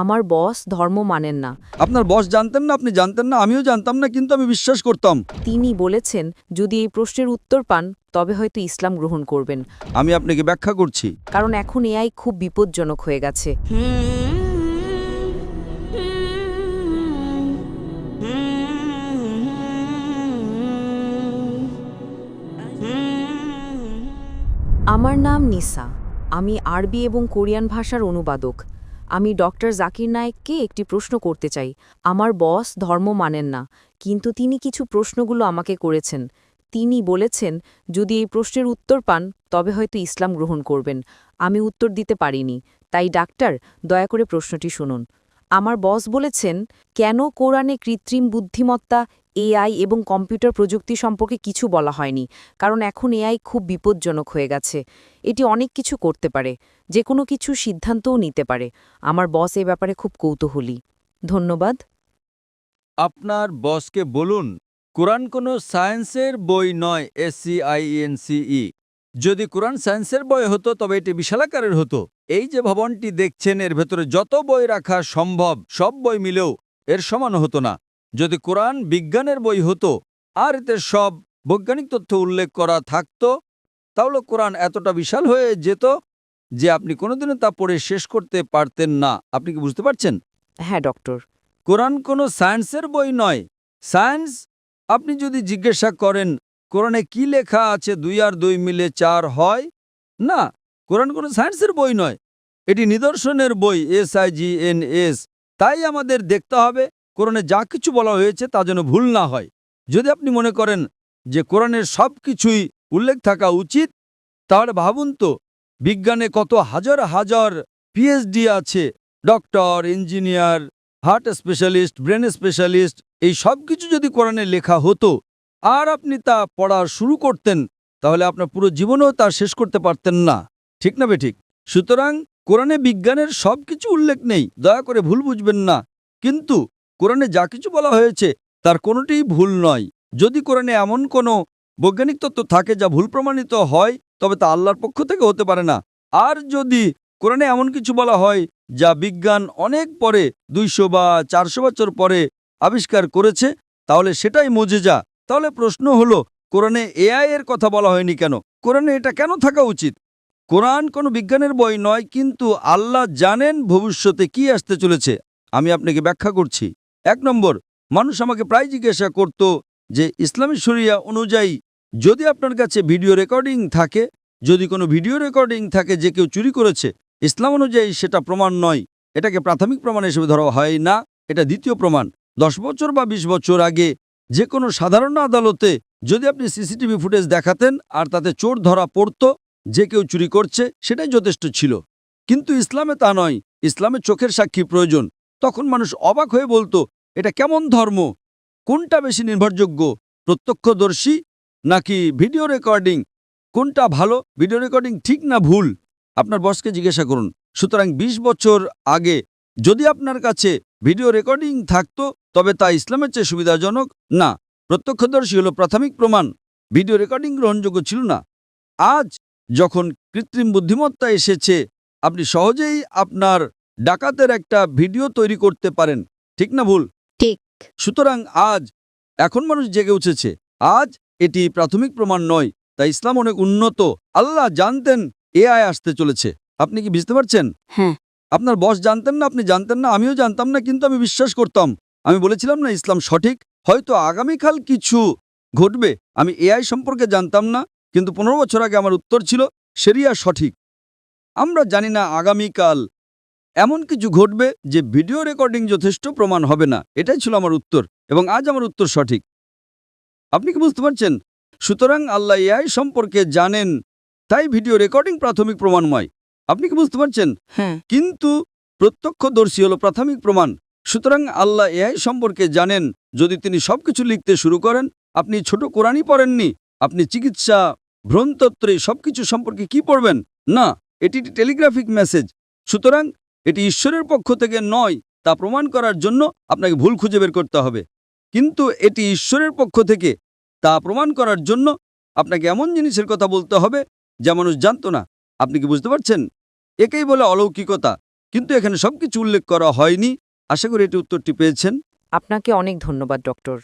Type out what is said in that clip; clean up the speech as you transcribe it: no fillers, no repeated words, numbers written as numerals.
আমার বস ধর্ম মানেন না। আপনার বস জানতেন না, আপনি জানতেন না, আমিও জানতাম না, কিন্তু আমি বিশ্বাস করতাম। তিনি বলেছেন যদি এই প্রশ্নের উত্তর পান তবে হয়তো ইসলাম গ্রহণ করবেন, আমি আপনাকে ব্যাখ্যা করছি। কারণ এখন এআই খুব বিপজ্জনক হয়ে গেছে। আমার নাম নিসা। আমি আরবি এবং কোরিয়ান ভাষার অনুবাদক। আমি ডক্টর জাকির নায়েককে একটি প্রশ্ন করতে চাই। আমার বস ধর্ম মানেন না, কিন্তু তিনি কিছু প্রশ্নগুলো আমাকে করেছেন। তিনি বলেছেন যদি এই প্রশ্নের উত্তর পান তবে হয়তো ইসলাম গ্রহণ করবেন। আমি উত্তর দিতে পারিনি, তাই ডাক্তার দয়া করে প্রশ্নটি শুনুন। আমার বস বলেছেন কেন কোরআনে কৃত্রিম বুদ্ধিমত্তা, এআই এবং কম্পিউটার প্রযুক্তি সম্পর্কে কিছু বলা হয়নি, কারণ এখন এআই খুব বিপজ্জনক হয়ে গেছে। এটি অনেক কিছু করতে পারে, যে কোনো কিছু সিদ্ধান্তও নিতে পারে। আমার বস এ ব্যাপারে খুব কৌতূহলী। ধন্যবাদ। আপনার বসকে বলুন কোরআন কোনো সায়েন্সের বই নয়, SCIENCE। যদি কোরআন সায়েন্সের বই হতো তবে এটি বিশালাকারের হতো। এই যে ভবনটি দেখছেন এর ভেতরে যত বই রাখা সম্ভব সব বই মিলেও এর সমান হতো না। যদি কোরআন বিজ্ঞানের বই হতো আর এতে সব বৈজ্ঞানিক তথ্য উল্লেখ করা থাকতো, তাহলে কোরআন এতটা বিশাল হয়ে যেত যে আপনি কোনোদিনও তা পড়ে শেষ করতে পারতেন না। আপনি কি বুঝতে পারছেন? হ্যাঁ ডক্টর। কোরআন কোনো সায়েন্সের বই নয়। সায়েন্স, আপনি যদি জিজ্ঞাসা করেন কোরআনে কি লেখা আছে 2 আর 2 মিলে 4 হয়, না, কোরআন কোনো সায়েন্সের বই নয়। এটি নিদর্শনের বই, SIGNS। তাই আমাদের দেখতে হবে কোরআনে যা কিছু বলা হয়েছে তা যেন ভুল না হয়। যদি আপনি মনে করেন যে কোরআনের সব কিছুই উল্লেখ থাকা উচিত, তাহলে ভাবুন তো বিজ্ঞানে কত হাজার হাজার PhD আছে, doctor, engineer, heart specialist, brain specialist. এই সব কিছু যদি কোরআনে লেখা হতো আর আপনি তা পড়া শুরু করতেন, তাহলে আপনার পুরো জীবনেও তা শেষ করতে পারতেন না। ঠিক না বেঠিক? সুতরাং কোরআনে বিজ্ঞানের সব কিছু উল্লেখ নেই, দয়া করে ভুল বুঝবেন না। কিন্তু কোরআনে যা কিছু বলা হয়েছে তার কোনোটিই ভুল নয়। যদি কোরআনে এমন কোনো বৈজ্ঞানিক তত্ত্ব থাকে যা ভুল প্রমাণিত হয়, তবে তা আল্লাহর পক্ষ থেকে হতে পারে না। আর যদি কোরআনে এমন কিছু বলা হয় যা বিজ্ঞান অনেক পরে, 200 বা 400 বছর পরে আবিষ্কার করেছে, তাহলে সেটাই মুজিজা। তাহলে প্রশ্ন হলো কোরআনে AI এর কথা বলা হয়নি কেন? কোরআনে এটা কেন থাকা উচিত? কোরআন কোনো বিজ্ঞানের বই নয়, কিন্তু আল্লাহ জানেন ভবিষ্যতে কি আসতে চলেছে। আমি আপনাকে ব্যাখ্যা করছি। 1 নম্বর, মানুষ আমাকে প্রায় জিজ্ঞাসা করত যে ইসলামী শরিয়া অনুযায়ী যদি আপনার কাছে ভিডিও রেকর্ডিং থাকে, যদি কোনো ভিডিও রেকর্ডিং থাকে যে কেউ চুরি করেছে, ইসলাম অনুযায়ী সেটা প্রমাণ নয়। এটাকে প্রাথমিক প্রমাণ হিসেবে ধরা হয় না, এটা দ্বিতীয় প্রমাণ। 10 বছর বা 20 বছর আগে যে কোনো সাধারণ আদালতে যদি আপনি CCTV ফুটেজ দেখাতেন আর তাতে চোর ধরা পড়তো যে কেউ চুরি করছে, সেটাই যথেষ্ট ছিল। কিন্তু ইসলামে তা নয়। ইসলামে চোখের সাক্ষী প্রয়োজন। তখন মানুষ অবাক হয়ে বলতো এটা কেমন ধর্ম? কোনটা বেশি নির্ভরযোগ্য, প্রত্যক্ষদর্শী নাকি ভিডিও রেকর্ডিং? কোনটা ভালো, ভিডিও রেকর্ডিং ঠিক না ভুল? আপনার বসকে জিজ্ঞাসা করুন। সুতরাং 20 বছর আগে যদি আপনার কাছে ভিডিও রেকর্ডিং থাকতো, তবে তা ইসলামের চেয়ে সুবিধাজনক না। প্রত্যক্ষদর্শী হলো প্রাথমিক প্রমাণ, ভিডিও রেকর্ডিং গ্রহণযোগ্য ছিল না। আজ যখন কৃত্রিম বুদ্ধিমত্তা এসেছে, আপনি সহজেই আপনার ডাকাতের একটা ভিডিও তৈরি করতে পারেন। ঠিক না ভুল? ঠিক। সুতরাং এখন মানুষ জেগে উঠেছে। আজ এটি প্রাথমিক প্রমাণ নয়, তাই ইসলাম অনেক উন্নত। আল্লাহ জানতেন AI আসতে চলেছে। আপনি কি বুঝতে পারছেন? হ্যাঁ। আপনার বস জানতেন না, আপনি জানতেন না, আমিও জানতাম না, কিন্তু আমি বিশ্বাস করতাম। আমি বলেছিলাম না ইসলাম সঠিক। হয়তো আগামীকাল কিছু ঘটবে। আমি AI সম্পর্কে জানতাম না, কিন্তু 15 বছর আগে আমার উত্তর ছিল শরিয়া সঠিক। আমরা জানি না আগামীকাল এমন কিছু ঘটবে যে ভিডিও রেকর্ডিং যথেষ্ট প্রমাণ হবে না। এটাই ছিল আমার উত্তর, এবং আজ আমার উত্তর সঠিক। আপনি কি বুঝতে পারছেন? সুতরাং আল্লাহ AI সম্পর্কে জানেন, তাই ভিডিও রেকর্ডিং প্রাথমিক প্রমাণময়। আপনি কি বুঝতে পারছেন? হ্যাঁ। কিন্তু প্রত্যক্ষদর্শী হলো প্রাথমিক প্রমাণ। সুতরাং আল্লাহ AI সম্পর্কে জানেন। যদি তিনি সবকিছু লিখতে শুরু করেন, আপনি ছোট কোরআনই পড়েননি, আপনি চিকিৎসা, ভ্রূণতত্ত্বে সবকিছু সম্পর্কে কি পড়বেন? না, এটি টেলিগ্রাফিক মেসেজ। সুতরাং এটি ঈশ্বরের পক্ষ থেকে নয়, তা প্রমাণ করার জন্য আপনাকে ভুল খুঁজে বের করতে হবে। কিন্তু এটি ঈশ্বরের পক্ষ থেকে, তা প্রমাণ করার জন্য আপনাকে এমন জিনিসের কথা বলতে হবে যা মানুষ জানত না। আপনি কি বুঝতে পারছেন? একেই বলে অলৌকিকতা। কিন্তু এখানে সবকিছু উল্লেখ করা হয়নি। আশা করি এটি উত্তরটি পেয়েছেন। আপনাকে অনেক ধন্যবাদ ডক্টর।